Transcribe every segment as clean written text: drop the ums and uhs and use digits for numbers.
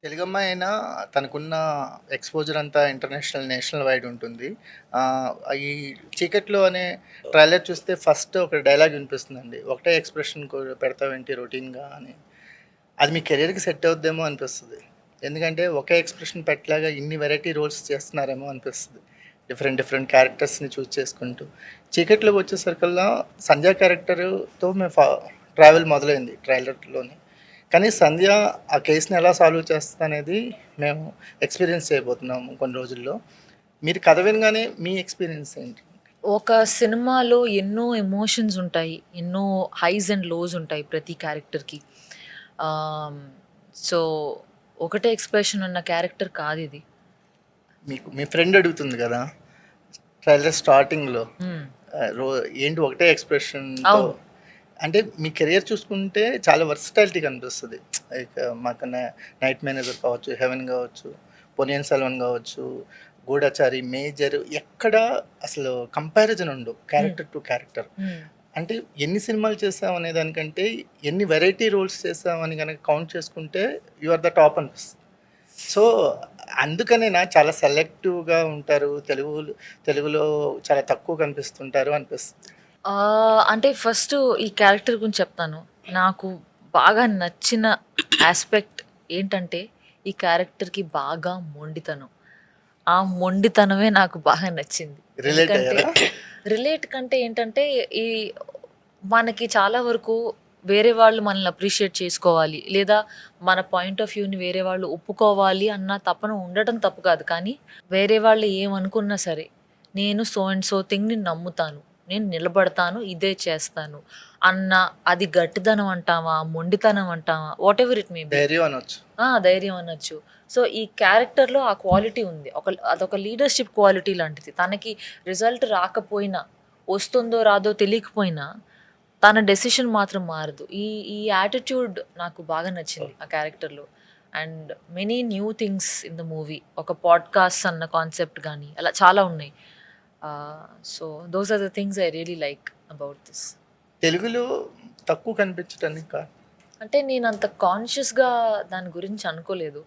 తెలుగమ్మాయి అయినా తనకున్న ఎక్స్‌పోజర్ అంతా ఇంటర్నేషనల్, నేషనల్ వైడ్ ఉంటుంది. ఈ 'చీకట్లో' అనే ట్రైలర్ చూస్తే ఫస్ట్ ఒక డైలాగ్ వినిపిస్తుందండి. ఒకటే ఎక్స్‌ప్రెషన్ పెడతావేంటి రొటీన్‌గా అని. అది మీ కెరియర్‌కి సెట్ అవుద్దేమో అనిపిస్తది. ఎందుకంటే ఒకే ఎక్స్‌ప్రెషన్ పెట్టలేక ఇన్ని వెరైటీ రోల్స్ చేస్తున్నారేమో అనిపిస్తది. డిఫరెంట్, డిఫరెంట్ క్యారెక్టర్స్‌ని చూజ్ చేసుకుంటూ. 'చీకట్లోకి' వచ్చేసరికల్లా సంధ్య క్యారెక్టర్‌తో మేము ట్రావెల్ మొదలైంది ట్రైలర్‌లోనే. కానీ సంధ్య ఆ కేస్‌ని ఎలా సాల్వ్ చేస్తదనేది మేము ఎక్స్‌పీరియన్స్ చేయబోతున్నాము కొన్ని రోజుల్లో. మీరు కథ వినగానే మీ ఎక్స్‌పీరియన్స్ ఏంటి? ఒక సినిమాలో ఎన్నో ఎమోషన్స్ ఉంటాయి. ఎన్నో హైస్ అండ్ లోస్ ఉంటాయి ప్రతి క్యారెక్టర్‌కి. ఆహ్, సో, ఒకటే ఎక్స్‌ప్రెషన్ ఉన్న క్యారెక్టర్ కాదిది. మీకు మీ ఫ్రెండ్ అడుగుతుంది గదా! ట్రైలర్ స్టార్టింగ్‌లో హ్మ్. ఆహ్, రో ఏంటి ఒకటే ఎక్స్‌ప్రెషన్‌తో అవును. అంటే మీ కెరియర్ చూసుకుంటే చాలా వర్సటాలిటీ కనిపిస్తది. లైక్ మాకు 'నైట్ మేనేజర్' కావచ్చు, 'హెవెన్' గావచ్చు, 'పొన్నియిన్ సెల్వన్' గావచ్చు, 'గూఢచారి', 'మేజర్' ఎక్కడ అసలు కంపారిజన్ ఉండవు హ్మ్. Character to character. హ్మ్. అంటే ఎన్ని సినిమాలు చేసామనే దానికంటే ఎన్ని వెరైటీ రోల్స్ చేసామని గనక కౌంట్ చేసుకుంటే యూ ఆర్ ద టాప్ అనిపిస్తది. సో, అందుకనేనా చాలా సెలెక్టివ్‌గా ఉంటారు. తెలుగులో చాలా తక్కువ కనిపిస్తుంటారు అనిపిస్తది. అంటే ఫస్టు ఈ క్యారెక్టర్ గురించి చెప్తాను. నాకు బాగా నచ్చిన యాస్పెక్ట్ ఏంటంటే, ఈ క్యారెక్టర్‌కి బాగా మొండితనం. ఆ మొండితనమే నాకు బాగా నచ్చింది. రిలేట్ ఎందుకంటే అయ్యారా? రిలేట్ కంటే ఏంటంటే, ఈ మనకి చాలా వరకు వేరే వాళ్ళు మనల్ని అప్రిషియేట్ చేసుకోవాలి. లేదా మన పాయింట్ ఆఫ్ వ్యూని వేరే వాళ్ళు ఒప్పుకోవాలి అన్న తపన ఉండటం తప్పు కాదు. కానీ వేరే వాళ్ళు ఏమనుకున్నా సరే, నేను సో అండ్ సో థింగ్‌ని నమ్ముతాను. నేను నిలబడతాను. ఇదే చేస్తాను. అన్న అది గట్టిదనం అంటామా? మొండితనం అంటామా? Whatever it may be. ధైర్యం అనొచ్చు. ధైర్యం అనొచ్చు. సో, ఈ క్యారెక్టర్‌లో ఆ క్వాలిటీ ఉంది. అదొక లీడర్‌షిప్ క్వాలిటీ లాంటిది. తనకి రిజల్ట్ రాకపోయినా, వస్తుందో రాదో తెలియకపోయినా, తన డెసిషన్ మాత్రం మారదు. ఈ ఈ యాటిట్యూడ్ నాకు బాగా నచ్చింది ఆ క్యారెక్టర్‌లో. And many new things in the movie. ఒక పాడ్‌కాస్ట్ అన్న కాన్సెప్ట్ గాని, అలా చాలా ఉన్నాయి. So, those are the things I really like about this. తెలుగులో తక్కువ కనిపించటానికి కారణం అంటే నేనంత కాన్షియస్‌గా దాని గురించి అనుకోలేదు.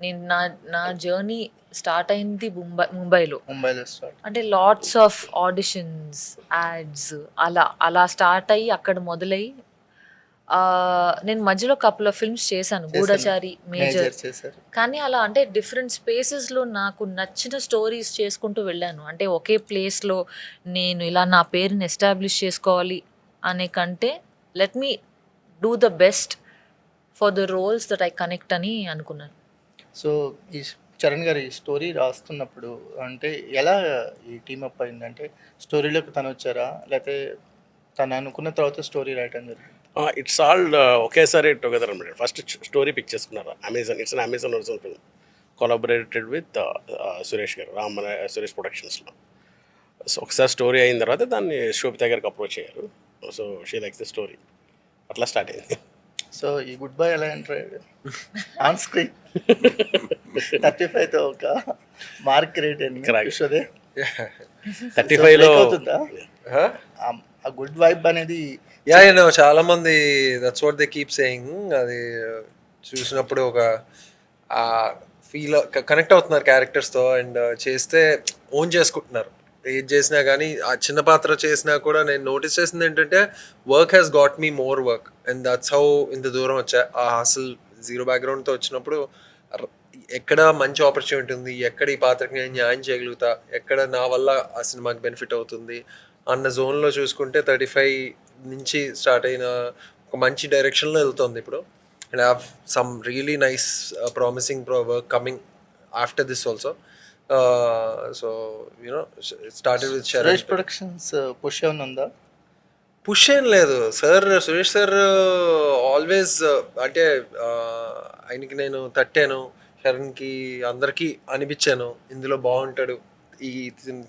నేను నా నా జర్నీ స్టార్ట్ అయింది ముంబైలో. ముంబైలో స్టార్ట్. అంటే లాట్స్ ఆఫ్ ఆడిషన్స్, యాడ్స్ అలా స్టార్ట్ అయ్యి అక్కడ మొదలై నేను మధ్యలో కపుల్ ఆఫ్ ఫిల్మ్స్ చేశాను. చేశాను. 'గూఢచారి', 'మేజర్'. మేజర్ చేశారు. కానీ అలా అంటే డిఫరెంట్ స్పేసెస్‌లో నాకు నచ్చిన స్టోరీస్ చేసుకుంటూ వెళ్ళాను. అంటే ఒకే ప్లేస్‌లో నేను ఇలా నా పేరుని ఎస్టాబ్లిష్ చేసుకోవాలి అనే కంటే let me do the best for the roles that I connect అని అనుకున్నాను. సో, ఈ చరణ్ గారు ఈ స్టోరీ రాస్తున్నప్పుడు అంటే ఎలా ఈ టీమ్ అప్ అయిందంటే స్టోరీలోకి తనొచ్చారా? లేతే తను అనుకున్న తర్వాత స్టోరీ రాయటం జరిగిందా? ఇట్స్ ఆల్ ఒకేసారి టుగెదర్ అనమాట. ఫస్ట్ స్టోరీ పిక్ చేసుకున్నారు. Amazon it's an Amazon original film. Collaborated with Suresh గారు, సురేష్ ప్రొడక్షన్స్లో. సో ఒకసారి స్టోరీ అయిన తర్వాత దాన్ని శోభిత గారికి అప్రోచ్ అయ్యారు. So she likes the story. అట్లా స్టార్ట్ అయింది. సో, ఈ గుడ్ బాయ్ ఎలా ఎంటర్ అయ్యాడు? ఆన్ స్క్రీన్ 35తో ఒక మార్క్ క్రియేట్ అయింది. Correct. విశ్వదే. సో, 35లో బ్రేక్ అవుతుందా? ఆ గుడ్ వైబ్ అనేది యా యూ నో చాలా మంది that's what they keep saying. అది చూసినప్పుడు ఒక ఫీల్ కనెక్ట్ అవుతున్నారు క్యారెక్టర్స్తో అండ్ చేస్తే ఓన్ చేసుకుంటున్నారు. ఏది చేసినా కానీ ఆ చిన్న పాత్ర చేసినా కూడా నేను నోటీస్ చేసింది ఏంటంటే work has got me more work and that's how ఇంత దూరం వచ్చా. అసలు జీరో బ్యాక్గ్రౌండ్తో వచ్చినప్పుడు ర- ఎక్కడ మంచి ఆపర్చునిటీ ఉంది, ఎక్కడ ఈ పాత్రకి నేను న్యాయం చేయగలుగుతా, ఎక్కడ నా వల్ల ఆ సినిమాకి బెనిఫిట్ అవుతుంది అన్న జోన్లో చూసుకుంటే 35 నుంచి స్టార్ట్ అయిన ఒక మంచి డైరెక్షన్లో వెళ్తుంది ఇప్పుడు. And have some really nice promising work coming after this also. So you know started with Sharan. Suresh productions push ఏమన్నా ఉందా? పుష్ ఏం లేదు సార్. సురేష్ సార్ ఆల్వేస్ అంటే ఆయనకి నేను తట్టాను, శరణ్కి అందరికీ అనిపించాను ఇందులో బాగుంటాడు, ఈ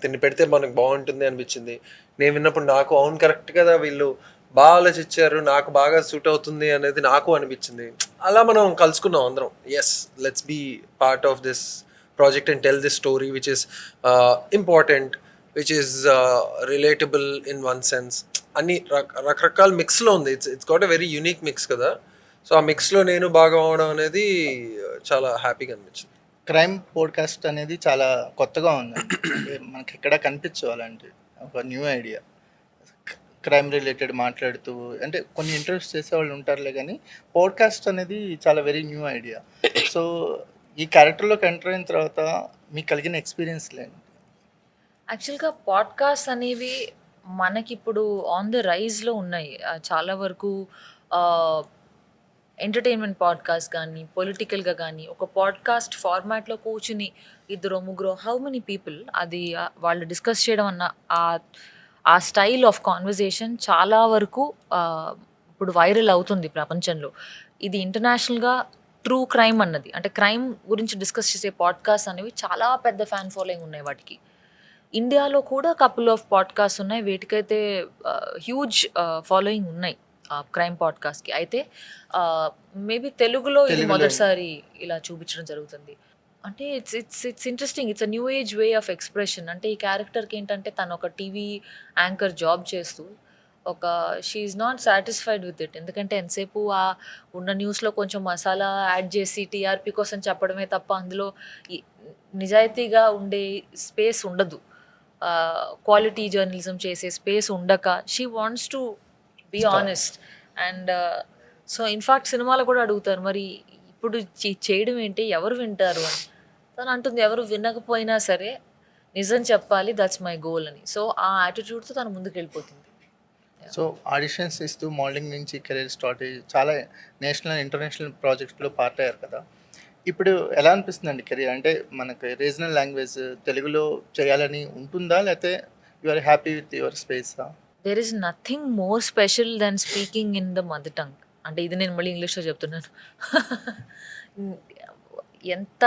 తిని పెడితే మనకు బాగుంటుంది అనిపించింది. నేను విన్నప్పుడు నాకు అవును కరెక్ట్ కదా, వీళ్ళు బాగా ఆలోచించారు, నాకు బాగా సూట్ అవుతుంది అనేది నాకు అనిపించింది. అలా మనం కలుసుకున్నాం అందరం. Yes, let's be part of this project and tell this story which is important, which is relatable in one sense. అన్ని రకరకాల మిక్స్లో ఉంది. It's got a very unique mix కదా. సో ఆ మిక్స్లో నేను భాగం అవడం అనేది చాలా హ్యాపీగా అనిపించింది. క్రైమ్ పోడ్కాస్ట్ అనేది చాలా కొత్తగా ఉందండి. అంటే మనకి ఎక్కడ కనిపించవు అలాంటివి. ఒక న్యూ ఐడియా. క్రైమ్ రిలేటెడ్ మాట్లాడుతూ అంటే కొన్ని ఇంటర్వ్యూస్ చేసేవాళ్ళు ఉంటారులే కానీ పోడ్కాస్ట్ అనేది చాలా వెరీ న్యూ ఐడియా. సో ఈ క్యారెక్టర్లోకి ఎంటర్ అయిన తర్వాత మీకు కలిగిన ఎక్స్పీరియన్స్ లేండి? యాక్చువల్గా పాడ్కాస్ట్ అనేవి మనకిప్పుడు ఆన్ ద రైజ్లో ఉన్నాయి. చాలా వరకు ఎంటర్టైన్మెంట్ పాడ్కాస్ట్ కానీ పొలిటికల్గా కానీ ఒక పాడ్కాస్ట్ ఫార్మాట్లో కూర్చుని ఇద్దరు ముగ్గురు హౌ మెనీ పీపుల్ అది వాళ్ళు డిస్కస్ చేయడం అన్న ఆ స్టైల్ ఆఫ్ కాన్వర్జేషన్ చాలా వరకు ఇప్పుడు వైరల్ అవుతుంది ప్రపంచంలో. ఇది ఇంటర్నేషనల్గా ట్రూ క్రైమ్ అన్నది అంటే క్రైమ్ గురించి డిస్కస్ చేసే పాడ్కాస్ట్ అనేవి చాలా పెద్ద ఫ్యాన్ ఫాలోయింగ్ ఉన్నాయి వాటికి. ఇండియాలో కూడా కపుల్ ఆఫ్ పాడ్కాస్ట్ ఉన్నాయి వీటికైతే హ్యూజ్ ఫాలోయింగ్ ఉన్నాయి క్రైమ్ పాడ్కాస్ట్కి. అయితే మేబీ తెలుగులో ఇది తెలుగులో. మొదటిసారి ఇలా చూపించడం జరుగుతుంది. అంటే it's interesting. It's a new age way of expression. అంటే ఈ క్యారెక్టర్కి ఏంటంటే తను ఒక టీవీ యాంకర్ జాబ్ చేస్తూ ఒక she is not satisfied with it. ఎందుకంటే ఎంతసేపు ఆ ఉన్న న్యూస్లో కొంచెం మసాలా యాడ్ చేసి టీఆర్పీ కోసం చెప్పడమే తప్ప అందులో నిజాయితీగా ఉండే స్పేస్ ఉండదు. క్వాలిటీ జర్నలిజం చేసే స్పేస్ ఉండక she wants to be honest. And so in fact సినిమాలో కూడా అడుగుతారు మరి ఇప్పుడు చేయడం ఏంటి, ఎవరు వింటారు అని. తను అంటుంది ఎవరు వినకపోయినా సరే నిజం చెప్పాలి, దట్స్ మై గోల్ అని. సో ఆ యాటిట్యూడ్తో తను ముందుకు వెళ్ళిపోతుంది. సో ఆడిషన్స్ ఇస్తూ మోడలింగ్ నుంచి కెరీర్ స్టార్ట్ అయ్యి చాలా నేషనల్ ఇంటర్నేషనల్ ప్రాజెక్టులో పార్ట్ అయ్యారు కదా. ఇప్పుడు ఎలా అనిపిస్తుందండి కెరీర్? అంటే మనకి రీజనల్ లాంగ్వేజ్ తెలుగులో చేయాలని ఉంటుందా, లేకపోతే you are happy with your స్పేసా? There is nothing more special than speaking in the mother tongue. అంటే ఇది నేను మళ్ళీ ఇంగ్లీష్లో చెప్తున్నాను. ఎంత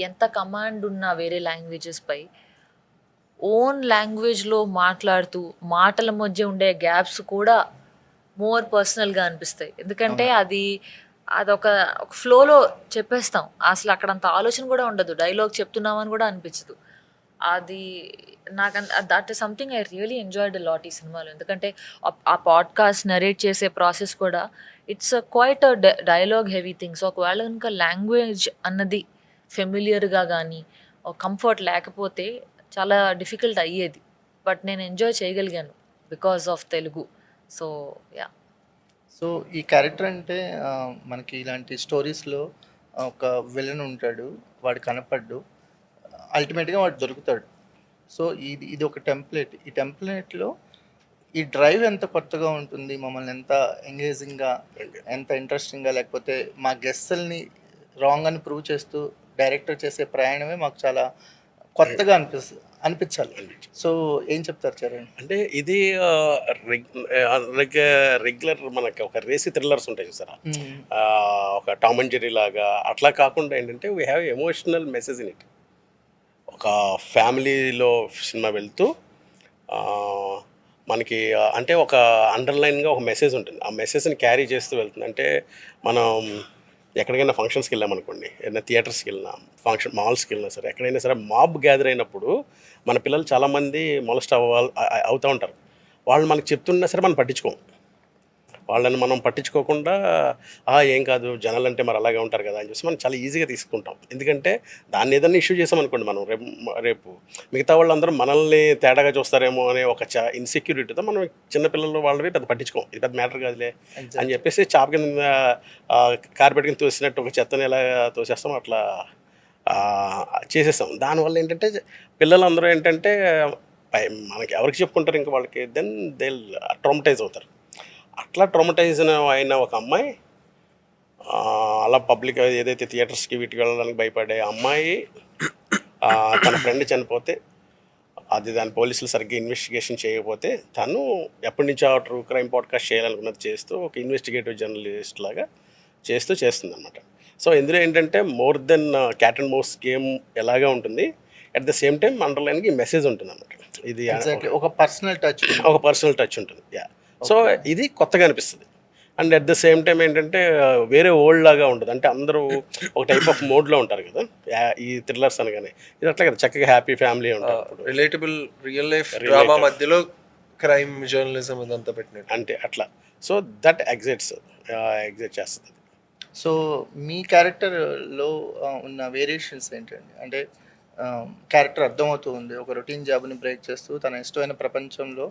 ఎంత కమాండ్ ఉన్నా వేరే లాంగ్వేజెస్ పై ఓన్ లాంగ్వేజ్లో మాట్లాడుతూ మాటల మధ్య ఉండే గ్యాప్స్ కూడా మోర్ పర్సనల్గా అనిపిస్తాయి. ఎందుకంటే అదొక ఫ్లోలో చెప్పేస్తాం. అసలు అక్కడ అంత ఆలోచన కూడా ఉండదు. డైలాగ్ చెప్తున్నామని కూడా అనిపించదు. అది నాకు that is something I really enjoyed lot ఈ సినిమాలో. ఎందుకంటే ఆ పాడ్కాస్ట్ నరేట్ చేసే ప్రాసెస్ కూడా it's quite dialogue heavy thing. So ఒకవేళ కనుక లాంగ్వేజ్ అన్నది ఫెమిలియర్గా కానీ కంఫర్ట్ లేకపోతే చాలా డిఫికల్ట్ అయ్యేది. బట్ నేను ఎంజాయ్ చేయగలిగాను because of Telugu. So yeah. So ఈ క్యారెక్టర్ అంటే మనకి ఇలాంటి స్టోరీస్లో ఒక విలన్ ఉంటాడు, వాడు కనపడ్డు, అల్టిమేట్గా వాడు దొరుకుతాడు. సో ఇది ఒక టెంప్లెట్. ఈ టెంప్లెట్లో ఈ డ్రైవ్ ఎంత కొత్తగా ఉంటుంది, మమ్మల్ని ఎంత ఎంగేజింగ్గా, ఎంత ఇంట్రెస్టింగ్గా, లేకపోతే మా గెస్ట్ని రాంగ్ అని ప్రూవ్ చేస్తూ డైరెక్టర్ చేసే ప్రయాణమే మాకు చాలా కొత్తగా అనిపించాలి. సో ఏం చెప్తారు చరణ్? అంటే ఇది రెగ్యులర్ మనకి ఒక రేసీ థ్రిల్లర్స్ ఉంటాయి చూసారా, ఒక టామ్ అండ్ జెర్రీ లాగా అట్లా కాకుండా ఏంటంటే we have emotional message in it. ఒక ఫ్యామిలీలో సినిమా వెళ్తూ మనకి అంటే ఒక అండర్లైన్గా ఒక మెసేజ్ ఉంటుంది. ఆ మెసేజ్ని క్యారీ చేస్తూ వెళ్తుంది. అంటే మనం ఎక్కడికైనా ఫంక్షన్స్కి వెళ్ళామనుకోండి, ఏదైనా థియేటర్స్కి వెళ్ళినా, మాల్స్కి వెళ్ళినా సరే, ఎక్కడైనా సరే మాబ్ గ్యాదర్ అయినప్పుడు మన పిల్లలు చాలామంది మొలస్ట్ అవుతూ ఉంటారు. వాళ్ళు మనకు చెప్తున్నా సరే మనం పట్టించుకోం. వాళ్ళని మనం పట్టించుకోకుండా ఏం కాదు జనాలు అంటే మరి అలాగే ఉంటారు కదా అని చెప్పి మనం చాలా ఈజీగా తీసుకుంటాం. ఎందుకంటే దాన్ని ఏదైనా ఇష్యూ చేసామనుకోండి మనం రేపు మిగతా వాళ్ళందరూ మనల్ని తేడాగా చూస్తారేమో అనే ఒక ఇన్సెక్యూరిటీతో మనం చిన్నపిల్లలు వాళ్ళవి పెద్ద పట్టించుకోం. ఇది పెద్ద మ్యాటర్ కాదులే అని చెప్పేసి చాప కింద కార్పెట్ కింద తోసినట్టు ఒక చెత్తని ఎలా తోసేస్తాం అట్లా చేసేస్తాం. దానివల్ల ఏంటంటే పిల్లలందరూ ఏంటంటే మనకి ఎవరికి చెప్పుకుంటారు, ఇంకా వాళ్ళకి దెన్ దే ట్రామటైజ్ అవుతారు. అట్లా ట్రామటైజ్ అయిన ఒక అమ్మాయి అలా పబ్లిక్ ఏదైతే థియేటర్స్కి వీటికి వెళ్ళడానికి భయపడే అమ్మాయి తన ఫ్రెండ్ చనిపోతే దాని పోలీసులు సరిగ్గా ఇన్వెస్టిగేషన్ చేయకపోతే తను ఎప్పటి నుంచో ట్రూ క్రైమ్ పాడ్కాస్ట్ చేయాలనుకున్నది చేస్తూ ఒక ఇన్వెస్టిగేటివ్ జర్నలిస్ట్ లాగా చేస్తుంది అనమాట. సో ఇందులో ఏంటంటే more than cat and mouse game ఎలాగా ఉంటుంది, అట్ ద సేమ్ టైం అండర్లైన్కి మెసేజ్ ఉంటుంది అనమాట. ఇది ఒక పర్సనల్ టచ్ ఉంటుంది. యా. సో ఇది కొత్తగా అనిపిస్తుంది. And at the same time ఏంటంటే వేరే ఓల్డ్ లాగా ఉంటుంది. అంటే అందరూ ఒక టైప్ ఆఫ్ మోడ్లో ఉంటారు కదా ఈ థ్రిల్లర్స్ అనగానే. ఇది అట్లా కదా, చక్కగా హ్యాపీ ఫ్యామిలీ ఉంటారు. రిలేటబుల్ రియల్ లైఫ్ డ్రామా మధ్యలో క్రైమ్ జర్నలిజం ఇదంతా పెట్టినట్టు. అంటే అట్లా సో దట్ ఎగ్జిట్ చేస్తుంది. సో మీ క్యారెక్టర్లో ఉన్న వేరియేషన్స్ ఏంటండి? అంటే క్యారెక్టర్ అర్థమవుతూ ఉంది. ఒక రొటీన్ జాబ్‌ని బ్రేక్ చేస్తూ తన ఇష్టమైన ప్రపంచంలో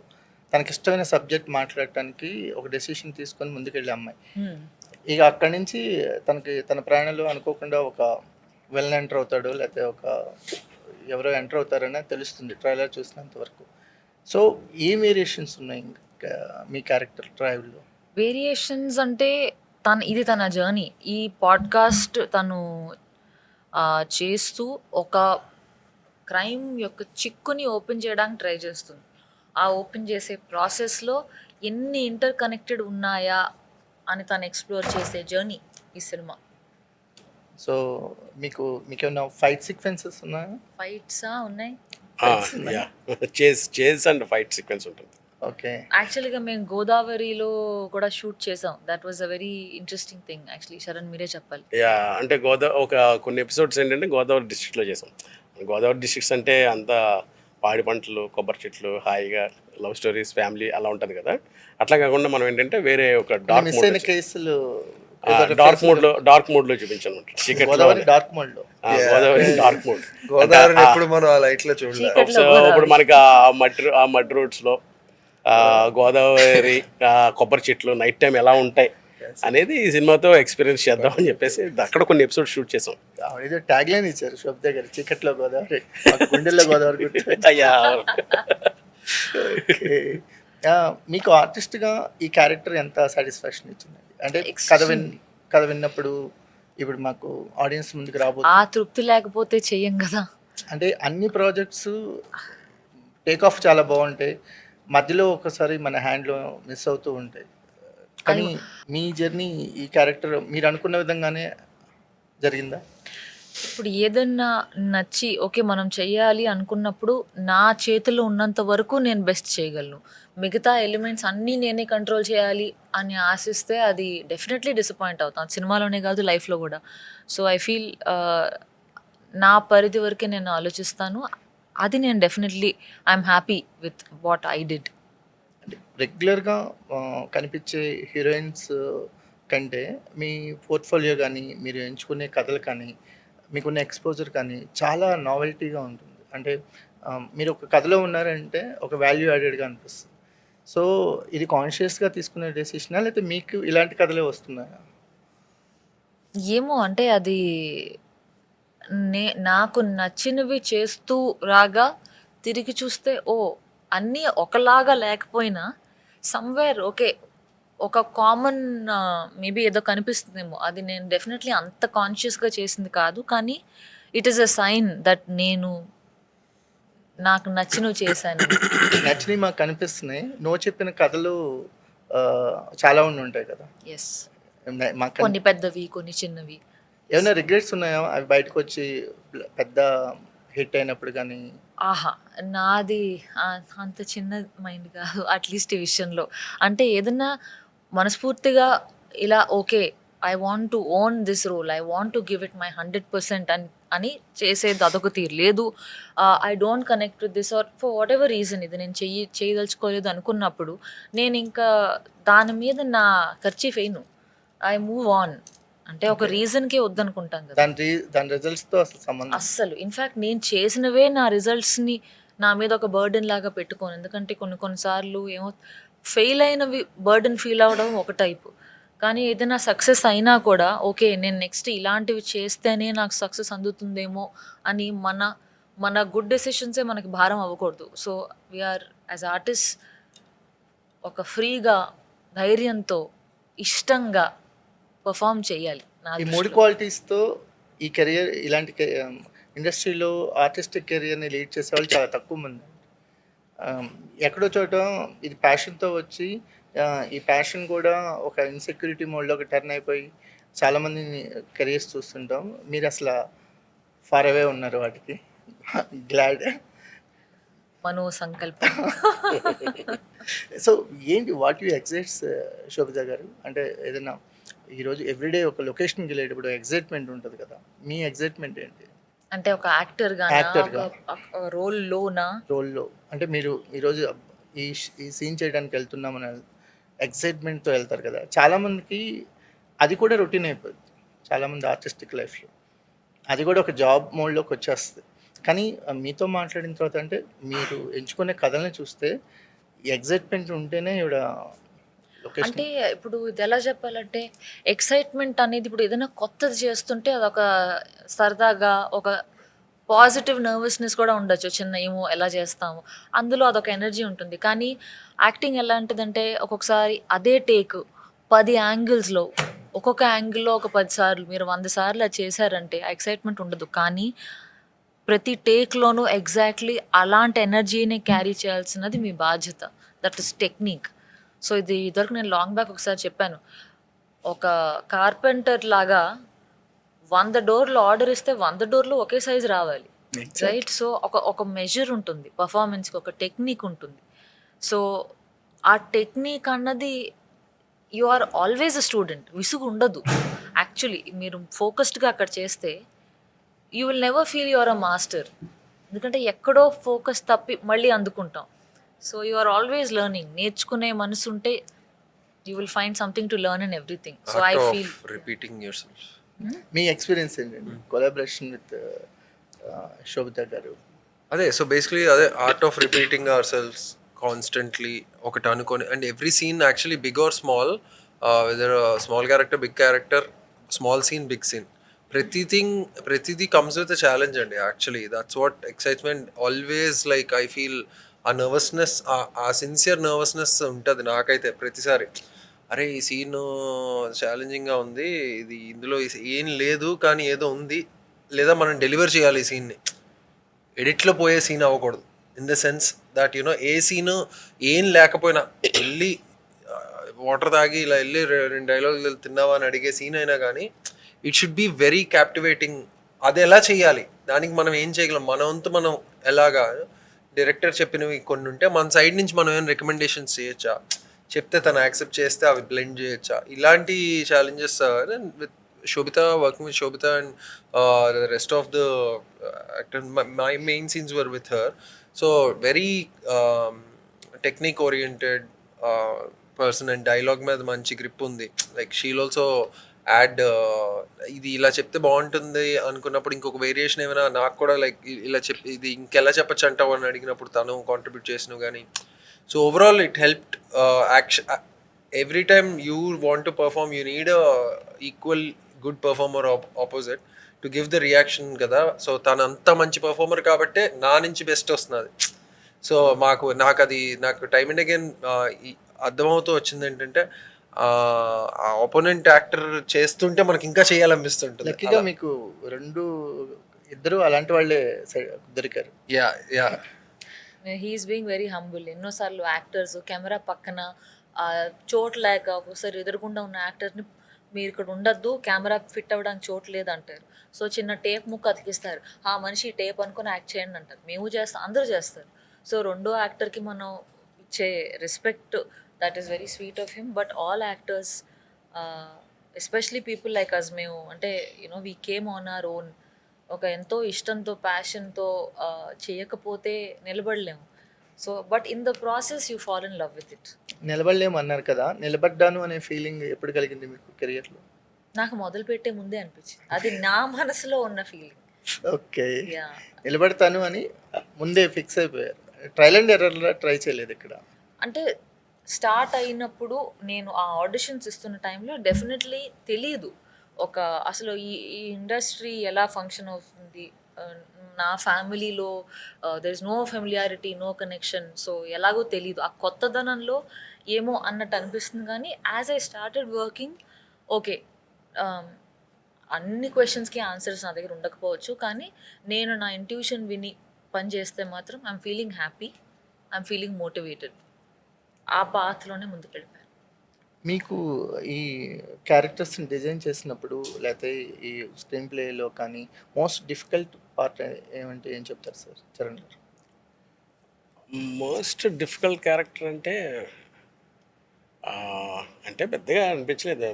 తనకిష్టమైన సబ్జెక్ట్ మాట్లాడటానికి ఒక డెసిషన్ తీసుకొని ముందుకెళ్ళే అమ్మాయి. ఇక అక్కడి నుంచి తన ప్రయాణంలో అనుకోకుండా ఒక విలన్ ఎంటర్ అవుతాడు. లేతే ఎవరో ఎంటర్ అవుతారని తెలుస్తుంది ట్రైలర్ చూసినంత వరకు. సో ఏం వేరియేషన్స్ ఉన్నాయి ఇంకా మీ క్యారెక్టర్ ట్రావెల్‌లో? వేరియేషన్స్ అంటే ఇది తన జర్నీ. ఈ పాడ్కాస్ట్ తను చేస్తూ ఒక క్రైమ్ యొక్క చిక్కుని ఓపెన్ చేయడానికి ట్రై చేస్తుంది. ఆ ఓపెన్ చేసే ప్రాసెస్లో ఎన్ని ఇంటర్ కనెక్టెడ్ ఉన్నాయా అని తను ఎక్స్ప్లోర్ చేసే జర్నీ ఈ సినిమా. సో మీకేమన్నా ఫైట్ సీక్వెన్సెస్ ఉన్నాయా? ఫైట్సా ఉన్నాయి. Yeah chase and fight sequence ఉంటుంది. ఓకే. యాక్చువల్గా మేము గోదావరిలో కూడా షూట్ చేసాం. That was a very interesting thing. Actually Sharan మీరే చెప్పాలి. యా అంటే కొన్ని ఎపిసోడ్స్ ఏంటంటే గోదావరి డిస్ట్రిక్ట్లో చేసాం. గోదావరి డిస్ట్రిక్ట్స్ అంటే అంతా పాడి పంటలు, కొబ్బరి చెట్లు, హాయిగా లవ్ స్టోరీస్, ఫ్యామిలీ అలా ఉంటుంది కదా. అట్లా కాకుండా మనం ఏంటంటే వేరే ఒక మిస్ అయిన కేసులు డార్క్ మోడ్లో చూపించాను. చీకట్లో గోదావరి డార్క్ మోడ్లో. Godavari dark mode. గోదావరిని ఎప్పుడు మనం ఆ లైట్లో చూడలేదు. చీకట్లో సో ఇప్పుడు మనకి ఆ మడ్ రోడ్స్లో గోదావరి కొబ్బరి చెట్లు నైట్ టైం ఎలా ఉంటాయి అనేది ఈ సినిమాతో ఎక్స్పీరియన్స్ చేద్దామని చెప్పేసి అక్కడ కొన్ని ఎపిసోడ్స్ షూట్ చేసాం. ఏదో ట్యాగ్ లైన్ ఇచ్చారు షోప్ దగ్గర, చీకట్లో గోదావరి, మాకు గుండెల్లో గోదావరి గుర్తు. అయ్యా ఓకే. మీకు ఆర్టిస్ట్గా ఈ క్యారెక్టర్ ఎంత సాటిస్ఫాక్షన్ ఇచ్చిందండి? అంటే కథ విన్నప్పుడు ఇప్పుడు మాకు ఆడియన్స్ ముందుకు రాబోతుంది. ఆ తృప్తి లేకపోతే చెయ్యం కదా. అంటే అన్ని ప్రాజెక్ట్స్ టేక్ ఆఫ్ చాలా బాగుంటాయి, మధ్యలో ఒకసారి మన హ్యాండ్లో మిస్ అవుతూ ఉంటాయి. కానీ మీ జర్నీ ఈ క్యారెక్టర్ మీరు అనుకున్న విధంగానే జరిగిందా? ఇప్పుడు ఏదన్నా నచ్చి ఓకే మనం చెయ్యాలి అనుకున్నప్పుడు నా చేతిలో ఉన్నంత వరకు నేను బెస్ట్ చేయగలను. మిగతా ఎలిమెంట్స్ అన్నీ నేనే కంట్రోల్ చేయాలి అని ఆశిస్తే అది డెఫినెట్లీ డిసప్పాయింట్ అవుతాను. సినిమాలోనే కాదు లైఫ్లో కూడా. సో ఐ ఫీల్ నా పరిధి వరకే నేను ఆలోచిస్తాను. అది నేను definitely I'm happy with what I did. అంటే రెగ్యులర్గా కనిపించే హీరోయిన్స్ కంటే మీ పోర్ట్ఫోలియో కానీ, మీరు ఎంచుకునే కథలు కానీ, మీకున్న ఎక్స్పోజర్ కానీ చాలా నావెల్టీగా ఉంటుంది. అంటే మీరు ఒక కథలో ఉన్నారంటే ఒక వాల్యూ యాడెడ్గా అనిపిస్తుంది. సో ఇది కాన్షియస్గా తీసుకునే డెసిషనా, లేకపోతే మీకు ఇలాంటి కథలే వస్తున్నాయా? ఏమో అంటే అది నాకు నచ్చినవి చేస్తూ రాగా తిరిగి చూస్తే అన్నీ ఒకలాగా లేకపోయినా సమ్వేర్ ఓకే ఒక కామన్ మేబీ ఏదో కనిపిస్తుందేమో. అది నేను డెఫినెట్లీ అంత కాన్షియస్గా చేసింది కాదు, కానీ it is a sign that నేను నాకు నచ్చినవి చేశాను. నచ్చినవి మాకు కనిపిస్తున్నాయి. నువ్వు చెప్పిన కథలు చాలా ఉంటాయి కదా. ఎస్, మాకు కొన్ని పెద్దవి కొన్ని చిన్నవి. ఏమైనా రిగ్రెట్స్ ఉన్నాయా అవి బయటకు వచ్చి పెద్ద హిట్ అయినప్పుడు కానీ? ఆహా, నాది అంత చిన్న మైండ్ కాదు అట్లీస్ట్ ఈ విషయంలో. అంటే ఏదన్నా మనస్ఫూర్తిగా ఇలా okay I want to own this role, I want to give it my 100% అని చేసేది అదొక తీరు. లేదు I don't connect with this or for whatever reason ఇది నేను చేయదలుచుకోలేదు అనుకున్నప్పుడు నేను ఇంకా దాని మీద నా ఖర్చీఫ్ వేయను. I move on. అంటే ఒక రీజన్కే వద్దనుకుంటాం కదా. దాని రిజల్ట్స్తో అసలు సంబంధం అస్సలు. ఇన్ఫ్యాక్ట్ నేను చేసినవే నా రిజల్ట్స్ని నా మీద ఒక బర్డెన్ లాగా పెట్టుకోను. ఎందుకంటే కొన్నిసార్లు ఏమో ఫెయిల్ అయినవి బర్డెన్ ఫీల్ అవ్వడం ఒక టైపు, కానీ ఏదైనా సక్సెస్ అయినా కూడా ఓకే నేను నెక్స్ట్ ఇలాంటివి చేస్తేనే నాకు సక్సెస్ అందుతుందేమో అని మన గుడ్ డెసిషన్సే మనకి భారం అవ్వకూడదు. సో వీఆర్ యాజ్ ఆర్టిస్ట్ ఒక ఫ్రీగా, ధైర్యంతో, ఇష్టంగా పర్ఫామ్ చేయాలి. ఈ 3 క్వాలిటీస్తో ఈ కెరియర్ ఇలాంటి ఇండస్ట్రీలో ఆర్టిస్టిక్ కెరియర్ని లీడ్ చేసే వాళ్ళు చాలా తక్కువ మంది. ఎక్కడో చోట ఇది ప్యాషన్తో వచ్చి ఈ ప్యాషన్ కూడా ఒక ఇన్సెక్యూరిటీ మోడ్లోకి టర్న్ అయిపోయి చాలామంది కెరియర్స్ చూస్తుంటాం. మీరు అసలు ఫార్ అవే ఉన్నారు వాటికి. గ్లాడ్. మనో సంకల్పం. సో ఏంటి వాట్ యూ ఎగ్జైట్స్ శోభిత గారు? అంటే ఏదైనా ఈరోజు ఎవ్రీడే ఒక లొకేషన్కి వెళ్ళేటప్పుడు ఎగ్జైట్మెంట్ ఉంటుంది కదా, మీ ఎగ్జైట్మెంట్ ఏంటి? అంటే ఒక యాక్టర్గా రోల్లో అంటే మీరు ఈరోజు ఈ సీన్ చేయడానికి వెళ్తున్నామని ఎక్సైట్మెంట్తో వెళ్తారు కదా, చాలామందికి అది కూడా రొటీన్ అయిపోద్ది. చాలామంది ఆర్టిస్టిక్ లైఫ్లో అది కూడా ఒక జాబ్ మోడ్లోకి వచ్చేస్తుంది. కానీ మీతో మాట్లాడిన తర్వాత అంటే మీరు ఎంచుకునే కథల్ని చూస్తే ఈ ఎక్సైట్మెంట్ ఉంటేనే ఇవిడ లొకేషన్. అంటే ఇప్పుడు ఇది ఎలా చెప్పాలంటే ఎక్సైట్మెంట్ అనేది ఇప్పుడు ఏదైనా కొత్తది చేస్తుంటే అదొక సరదాగా ఒక పాజిటివ్ నర్వస్నెస్ కూడా ఉండొచ్చు. చిన్న ఏమో ఎలా చేస్తాము అందులో అదొక ఎనర్జీ ఉంటుంది. కానీ యాక్టింగ్ ఎలాంటిదంటే ఒక్కొక్కసారి అదే టేక్ 10 యాంగిల్స్లో ఒక్కొక్క యాంగిల్లో ఒక 10 సార్లు మీరు 100 సార్లు అది చేశారంటే ఆ ఎక్సైట్మెంట్ ఉండదు. కానీ ప్రతి టేక్లోనూ ఎగ్జాక్ట్లీ అలాంటి ఎనర్జీని క్యారీ చేయాల్సినది మీ బాధ్యత. That is technique. సో ఇది ఇదివరకు నేను లాంగ్ బ్యాక్ ఒకసారి చెప్పాను. ఒక కార్పెంటర్ లాగా 100 డోర్లు ఆర్డర్ ఇస్తే 100 డోర్లు ఒకే సైజు రావాలి, రైట్? సో ఒక మెజర్ ఉంటుంది, పర్ఫార్మెన్స్కి ఒక టెక్నిక్ ఉంటుంది. సో ఆ టెక్నిక్ అన్నది you are always a student, విసుగు ఉండదు. యాక్చువల్లీ మీరు ఫోకస్డ్గా అక్కడ చేస్తే you will never feel your a master. ఎందుకంటే ఎక్కడో ఫోకస్ తప్పి మళ్ళీ అందుకుంటాం. So you are always learning. నేర్చుకునే మనసు ఉంటే you will find something to learn in everything. So I feel repeating yourself. మీ ఎక్స్పీరియన్స్ ఏంటండి కొలాబరేషన్ విత్ శోభిత గారు? అదే, సో బేసిక్లీ అదే art of repeating ourselves constantly ఒకటి అనుకొని, and every scene actually big or small, whether small character, big character, small scene, big scene, ప్రతిదీ comes with a challenge అండి. Actually that's what excitement always. Like I feel ఆ nervousness, ఆ sincere nervousness ఉంటుంది నాకైతే ప్రతిసారి. అరే ఈ scene ఛాలెంజింగ్గా ఉంది, ఇది ఇందులో ఏం లేదు కానీ ఏదో ఉంది, లేదా మనం డెలివర్ చేయాలి ఈ సీన్ని, ఎడిట్లో పోయే సీన్ అవ్వకూడదు. In the sense that you know ఏ సీను ఏం లేకపోయినా వెళ్ళి వాటర్ తాగి ఇలా వెళ్ళి 2 డైలాగులు తిన్నావా అని అడిగే సీన్ అయినా కానీ it should be very captivating. అది ఎలా చేయాలి, దానికి మనం ఏం చేయగలం, మన వంతు మనం ఎలాగా, డైరెక్టర్ చెప్పినవి కొన్ని ఉంటే మన సైడ్ నుంచి మనం ఏమైనా రికమెండేషన్స్ చేయొచ్చా, చెప్తే తను యాక్సెప్ట్ చేస్తే అవి బ్లెండ్ చేయొచ్చా, ఇలాంటి challenges with Shobita, working with Shobita and the rest of the actors, my main scenes were with her. So very technique oriented person, and dialogue మీద మంచి గ్రిప్ ఉంది. Like she'll also add ఇది ఇలా చెప్తే బాగుంటుంది అనుకున్నప్పుడు ఇంకొక వేరియేషన్ ఏమైనా నాకు కూడా లైక్ ఇలా చెప్పి ఇది ఇంకెలా చెప్పచ్చు అంటావు అని అడిగినప్పుడు తను కాంట్రిబ్యూట్ చేసినవి కానీ. So overall it helped action. Every time you want to perform, you need a equal good performer opposite to give the reaction కదా. సో తను అంత మంచి పర్ఫార్మర్ కాబట్టే నా నుంచి బెస్ట్ వస్తున్నది. సో నాకు టైమ్ అండ్ అగైన్ అర్థమవుతూ వచ్చింది ఏంటంటే ఆ ఆపోనెంట్ యాక్టర్ చేస్తుంటే మనకి ఇంకా చేయాలనిపిస్తుంటుంది. లక్కీగా మీకు ఇద్దరు అలాంటి వాళ్ళే దొరికారు. Yeah he's being very humble. ఎన్నోసార్లు యాక్టర్స్ కెమెరా పక్కన చోటు లేక ఒకసారి ఎదురుకుండా ఉన్న యాక్టర్ని మీరు ఇక్కడ ఉండద్దు, కెమెరా ఫిట్ అవ్వడానికి చోటు లేదంటారు. సో చిన్న టేప్ ముక్క అతికిస్తారు, ఆ మనిషి టేప్ అనుకుని యాక్ట్ చేయండి అంటారు. మేము చేస్తాం, అందరూ చేస్తారు. సో రెండో యాక్టర్కి మనం ఇచ్చే respect, that is very sweet of him. But all actors, especially people like us, మేము అంటే you know we came on our own. ఒక ఎంతో ఇష్టంతో ప్యాషన్తో చేయకపోతే నిలబడలేము. So but in the process you fall in love with it. నిలబడలేము అన్నారు కదా, నిలబడ్డాను అనే ఫీలింగ్ ఎప్పుడు కలిగింది మీకు కెరియర్లో? నాకు మొదలు పెట్టే ముందే అనిపించింది, అది నా మనసులో ఉన్న ఫీలింగ్. ఓకే, నిలబడతాను అని ముందే ఫిక్స్ అయిపోయారు. ట్రయల్ అండ్ ఎర్రర్లో ట్రై చేయలేదు ఇక్కడ? అంటే స్టార్ట్ అయినప్పుడు నేను ఆ ఆడిషన్స్ ఇస్తున్న టైంలో డెఫినెట్లీ తెలియదు అసలు ఈ ఇండస్ట్రీ ఎలా ఫంక్షన్ అవుతుంది. నా ఫ్యామిలీలో there is no familiarity, no connection. So ఎలాగో తెలీదు, ఆ కొత్తదనంలో ఏమో అన్నట్టు అనిపిస్తుంది. కానీ as I started working, okay అన్ని క్వశ్చన్స్కి ఆన్సర్స్ నా దగ్గర ఉండకపోవచ్చు, కానీ నేను నా ఇంట్యూషన్ విని పని చేస్తే మాత్రం I'm feeling happy, I'm feeling motivated. ఆ పాత్లోనే ముందుకు వెళ్ళిపోయాను. మీకు ఈ క్యారెక్టర్స్ని డిజైన్ చేసినప్పుడు లేకపోతే ఈ స్క్రీన్ ప్లేలో కానీ మోస్ట్ డిఫికల్ట్ పార్ట్ ఏమంటే ఏం చెప్తారు సార్ చరణ్ గారు? మోస్ట్ డిఫికల్ట్ క్యారెక్టర్ అంటే పెద్దగా అనిపించలేదు.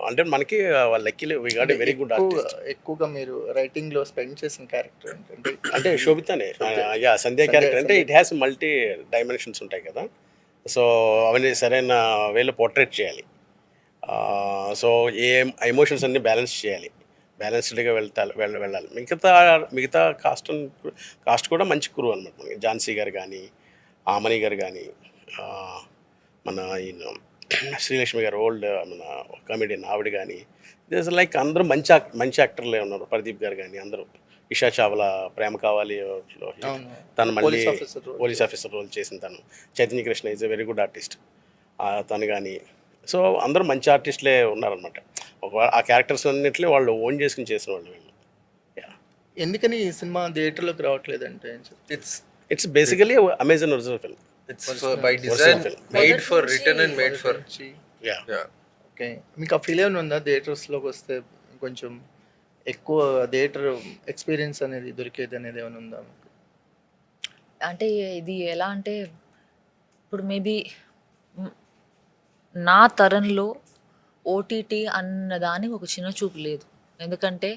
అంటే మనకి luckily we got a very good artist. ఎక్కువగా మీరు రైటింగ్లో స్పెండ్ చేసిన క్యారెక్టర్ ఏంటంటే అంటే శోభితనే, సంధ్య క్యారెక్టర్ అంటే ఇట్ హ్యాస్ మల్టీ డైమెన్షన్స్ ఉంటాయి కదా. సో అవన్నీ సరైన వేలో పోర్ట్రేట్ చేయాలి. సో ఏ ఎమోషన్స్ అన్నీ బ్యాలెన్స్ చేయాలి, బ్యాలెన్స్డ్గా వెళ్ళాలి. మిగతా కాస్ట్ కూడా మంచి క్రూ అనమాట. మనకి ఝాన్సీ గారు కానీ, ఆమని గారు కానీ, మన ఈయన శ్రీలక్ష్మి గారు ఓల్డ్ మన కామెడియన్ ఆవిడ కానీ, దిస్ లైక్ అందరూ మంచి యాక్టర్లే ఉన్నారు. ప్రదీప్ గారు కానీ అందరూ. ఇషా చావ్లా ప్రేమ కావాలి అవును. తను మళ్ళీ police officer role police officer role చేసిన తను. Chaitanya Krishna is a very good artist. తను కానీ, సో అందరూ మంచి ఆర్టిస్టులే ఉన్నారనమాట. ఆ క్యారెక్టర్స్ అన్నింటినీ వాళ్ళు ఓన్ చేసుకుని చేసిన వాళ్ళు వీళ్ళు. ఎందుకని ఈ సినిమా థియేటర్లోకి రావట్లేదంటే ఏం చెప్తారు? It's basically Amazon original film. It's by design, film. made for, written and made for. Yeah Yeah. Okay, మీకు ఆ ఫీల్ ఏమైనా ఉందా థియేటర్స్లోకి వస్తే కొంచెం ఎక్కువ థియేటర్ ఎక్స్పీరియన్స్ అనేది దొరికేది అనేది ఏమైనా ఉందా మీకు? అంటే ఇది ఎలా అంటే ఇప్పుడు మేబీ నా తరంలో ఓటీటీ అన్న దానికి ఒక చిన్న చూపు లేదు. ఎందుకంటే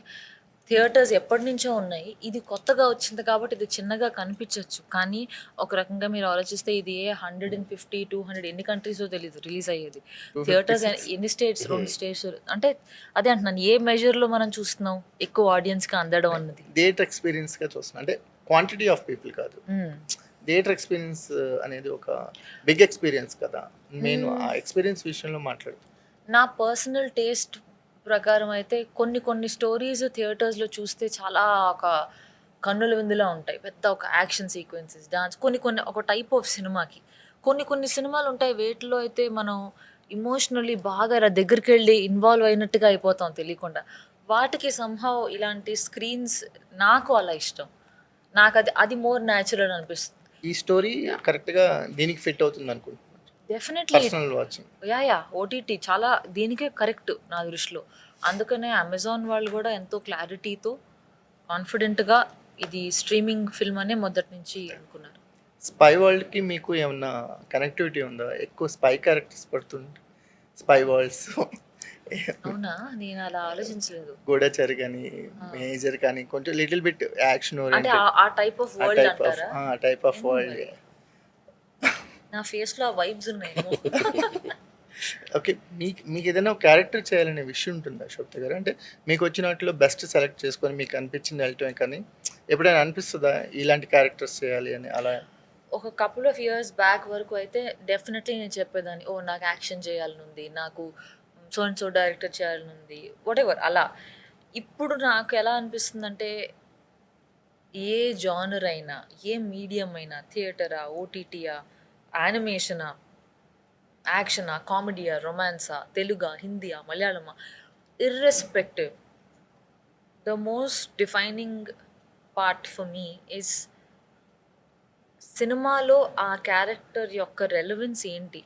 థియేటర్స్ ఎప్పటి నుంచో ఉన్నాయి. ఇది కొత్తగా వచ్చింది కాబట్టి ఇది చిన్నగా కనిపించవచ్చు. కానీ ఒక రకంగా మీరు ఆలోచిస్తే ఇది 150, 200 ఎన్ని కంట్రీస్లో తెలియదు రిలీజ్ అయ్యేది. థియేటర్స్ ఎన్ని స్టేట్స్, 2 స్టేట్స్. అంటే అదే అంటున్నాను, ఏ మెజర్లో మనం చూస్తున్నాం ఎక్కువ ఆడియన్స్కి అందడం అన్నది. థియేటర్ ఎక్స్పీరియన్స్గా చూస్తున్నాం అంటే క్వాంటిటీ ఆఫ్ పీపుల్ కాదు, థియేటర్ ఎక్స్పీరియన్స్ అనేది ఒక బిగ్ ఎక్స్పీరియన్స్ కదా. నేను ఆ ఎక్స్పీరియన్స్ విషయంలో మాట్లాడుతాను. నా పర్సనల్ టేస్ట్ ప్రకారం అయితే కొన్ని స్టోరీస్ థియేటర్స్లో చూస్తే చాలా ఒక కన్నుల విందులా ఉంటాయి. పెద్ద ఒక యాక్షన్ సీక్వెన్సెస్, డాన్స్, కొన్ని ఒక టైప్ ఆఫ్ సినిమాకి. కొన్ని సినిమాలు ఉంటాయి వేటిలో అయితే మనం ఇమోషనల్లీ బాగా దగ్గరికి వెళ్ళి ఇన్వాల్వ్ అయినట్టుగా అయిపోతాం తెలియకుండా. వాటికి సంహవ్ ఇలాంటి స్క్రీన్స్ నాకు అలా ఇష్టం. నాకు అది మోర్ న్యాచురల్ అనిపిస్తుంది. ఈ స్టోరీ కరెక్ట్గా దీనికి ఫిట్ అవుతుంది అనుకుంటున్నాను. Definitely personal watching yeah OTT చాలా దీనికే కరెక్ట్ నా దృష్టిలో. అందుకనే అమెజాన్ వాళ్ళు కూడా ఎంతో క్లారిటీతో కాన్ఫిడెంట్గా ఇది స్ట్రీమింగ్ ఫిల్మ్ అనే మొదటి నుంచి అనుకున్నారు. స్పై వరల్డ్కి మీకు ఏమన్నా కనెక్టివిటీ ఉందా? ఎక్కువ స్పై క్యారెక్టర్స్ పడుతుంది, స్పై వరల్డ్స్. అవునా, నేను అలా ఆలోచించలేదు. గూఢచారి కానీ మేజర్ కానీ కొంచెం లిటిల్ బిట్ యాక్షన్ అంటే ఓరియంటెడ్ ఆ టైప్ ఆఫ్ వరల్డ్ అంటారా? Type of world. నా ఫేస్లో ఆ వైబ్స్ ఉన్నాయి. ఓకే, మీకు ఏదైనా ఒక క్యారెక్టర్ చేయాలనే విషయం ఉంటుందా శోభిత గారు? అంటే మీకు వచ్చిన వాటిలో బెస్ట్ సెలెక్ట్ చేసుకొని మీకు అనిపించింది వెళ్ళటమే, కానీ ఎప్పుడైనా అనిపిస్తుందా ఇలాంటి క్యారెక్టర్స్ చేయాలి అని? అలా ఒక కపుల్ ఆఫ్ ఇయర్స్ బ్యాక్ వరకు అయితే డెఫినెట్లీ నేను చెప్పేదాన్ని, నాకు యాక్షన్ చేయాలని ఉంది, నాకు సో అండ్ సో డైరెక్టర్ చేయాలని ఉంది, వాట్ ఎవర్ అలా. ఇప్పుడు నాకు ఎలా అనిపిస్తుందంటే ఏ జానర్ అయినా, ఏ మీడియం అయినా, థియేటరా, ఓటీటీయా, యానిమేషనా, యాక్షనా, కామెడీయా, రొమాన్సా, తెలుగా, హిందీయా, మలయాళమా, irrespective, the most defining part for me is సినిమాలో ఆ క్యారెక్టర్ యొక్క రెలవెన్స్ ఏంటి,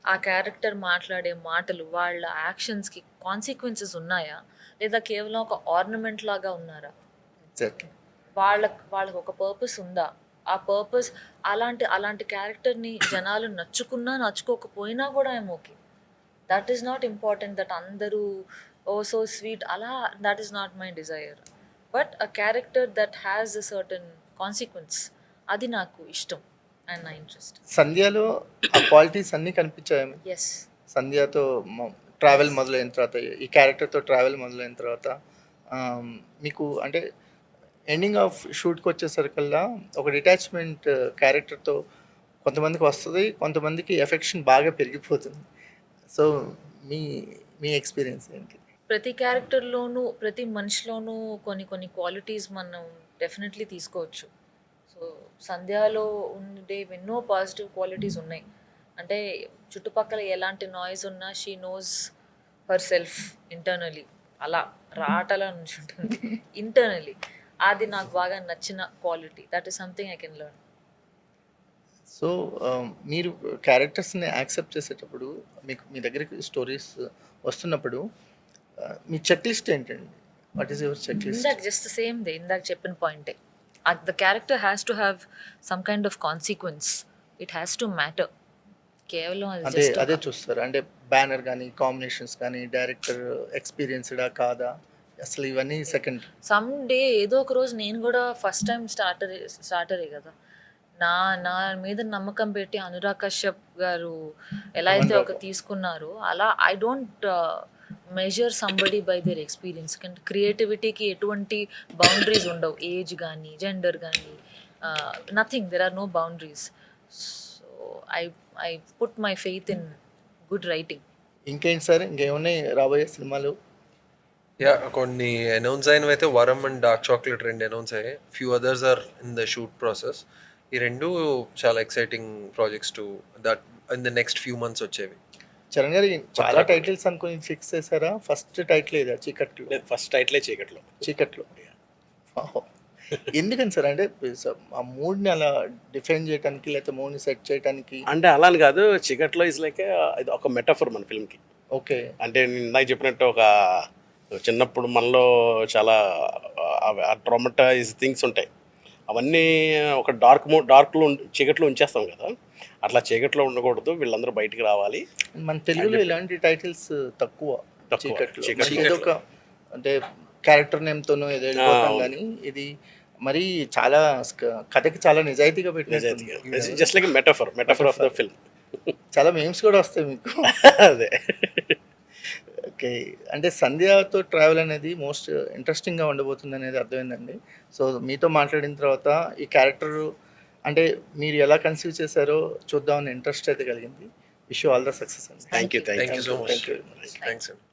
ఆ క్యారెక్టర్ మాట్లాడే మాటలు, వాళ్ళ యాక్షన్స్కి కాన్సిక్వెన్సెస్ ఉన్నాయా, లేదా కేవలం ఒక ఆర్నమెంట్ లాగా ఉన్నారా, ఎగ్జాక్ట్లీ. వాళ్ళకి ఒక పర్పస్ ఉందా, ఆ పర్పస్ అలాంటి క్యారెక్టర్ని జనాలు నచ్చుకున్నా నచ్చుకోకపోయినా కూడా I'm okay. That is not important that అందరూ సో స్వీట్ అలా, that is not my Dzire. But a character that has a certain consequence, అది నాకు ఇష్టం అండ్ నా ఇంట్రెస్ట్. సంధ్యలో ఆ క్వాలిటీస్ అన్నీ కనిపించాయి. ఎస్, సంధ్యతో ట్రావెల్ మొదలైన తర్వాత, ఈ క్యారెక్టర్తో ట్రావెల్ మొదలైన తర్వాత మీకు అంటే ఎండింగ్ ఆఫ్ షూట్కి వచ్చేసరికల్లా ఒక డిటాచ్మెంట్ క్యారెక్టర్తో కొంతమందికి వస్తుంది, కొంతమందికి ఎఫెక్షన్ బాగా పెరిగిపోతుంది. సో మీ మీ ఎక్స్పీరియన్స్ ఏంటి? ప్రతి క్యారెక్టర్లోనూ ప్రతి మనిషిలోనూ కొన్ని క్వాలిటీస్ మనం డెఫినెట్లీ తీసుకోవచ్చు. సో సంధ్యాలో ఉండే ఎన్నో పాజిటివ్ క్వాలిటీస్ ఉన్నాయి. అంటే చుట్టుపక్కల ఎలాంటి నాయిస్ ఉన్నా she knows herself internally, అలా రాటలా నుంచి ఉంటుంది ఇంటర్నలీ. అది నాకు బాగా నచ్చిన quality. That is something I can learn. So మీరు క్యారెక్టర్స్ని యాక్సెప్ట్ చేసేటప్పుడు మీ దగ్గరికి స్టోరీస్ వస్తున్నప్పుడు మీ చెక్ లిస్ట్ ఏంటండి? What is your check list? ఇందాక జస్ట్ సేమ్ ఇందాక చెప్పిన పాయింటే, the character has to have some kind of consequence, it has to matter. కేవలం అది అదే చూస్తారు అంటే బ్యానర్ కానీ కాంబినేషన్స్ కానీ డైరెక్టర్ ఎక్స్పీరియన్స్డా కాదా, అసలు ఇవన్నీ సెకండ్. సమ్ డే ఏదో ఒక రోజు నేను కూడా ఫస్ట్ టైం స్టార్టరే కదా, నా నా మీద నమ్మకం పెట్టి అనురాగ్ కశ్యప్ గారు ఎలా అయితే ఒక తీసుకున్నారో అలా I don't measure somebody by their experience. కానీ క్రియేటివిటీకి ఎటువంటి బౌండరీస్ ఉండవు, ఏజ్ కానీ జెండర్ కానీ nothing, there are no boundaries. So I I put my faith in good writing. ఇంకేంటి సార్, ఇంకేమున్నాయి రాబోయే సినిమాలు? యా, కొన్ని అనౌన్స్ అయినవి అయితే Varam and dark chocolate 2 announce అయ్యాయి. Few others are in the shoot process. ఈ 2 చాలా exciting projects to that in the next few months వచ్చేవి. చరణ్ గారు చాలా టైటిల్స్ అనుకుని ఫిక్స్ చేశారా? ఫస్ట్ టైటిల్ ఏదా? చీకట్లు. ఫస్ట్ టైటిలే చీకట్లో. చీకట్లు. వాహ్! ఎందుకని సార్? అంటే ఆ మూడ్ని అలా డిఫైన్ చేయడానికి, లేకపోతే మూడ్ని సెట్ చేయడానికి? అంటే అలా అని కాదు, చీకట్లో ఇస్ లైక్ ఇది ఒక మెటాఫర్ మన ఫిల్మ్కి. ఓకే. అంటే నేను ఇందాక చెప్పినట్టు ఒక చిన్నప్పుడు మనలో చాలా ట్రామటైజ్ థింగ్స్ ఉంటాయి, అవన్నీ ఒక డార్క్లో చీకట్లో ఉంచేస్తాం కదా, అట్లా చీకట్లో ఉండకూడదు, వీళ్ళందరూ బయటికి రావాలి. మన తెలుగులో ఇలాంటి టైటిల్స్ తక్కువ. తక్కువ. చీకట్లు చీకట్లు. ఏదో ఒక అంటే క్యారెక్టర్ నేమ్తోనో ఏదో వెళ్ళిపోతాం, కానీ ఇది మరి చాలా కథకి చాలా నిజాయితీగా పెట్టిన, just like metaphor of the film. చాలా మేమ్స్ కూడా వస్తాయి మీకు. అదే. ఓకే. అంటే సంధ్యతో ట్రావెల్ అనేది మోస్ట్ ఇంట్రెస్టింగ్గా ఉండబోతుంది అనేది అర్థమైందండి. సో మీతో మాట్లాడిన తర్వాత ఈ క్యారెక్టర్ అంటే మీరు ఎలా కన్సీవ్ చేశారో చూద్దామని ఇంట్రెస్ట్ అయితే కలిగింది. Wish you all the success అండి. Thank you thank you so much. Thank you. Thanks అండి.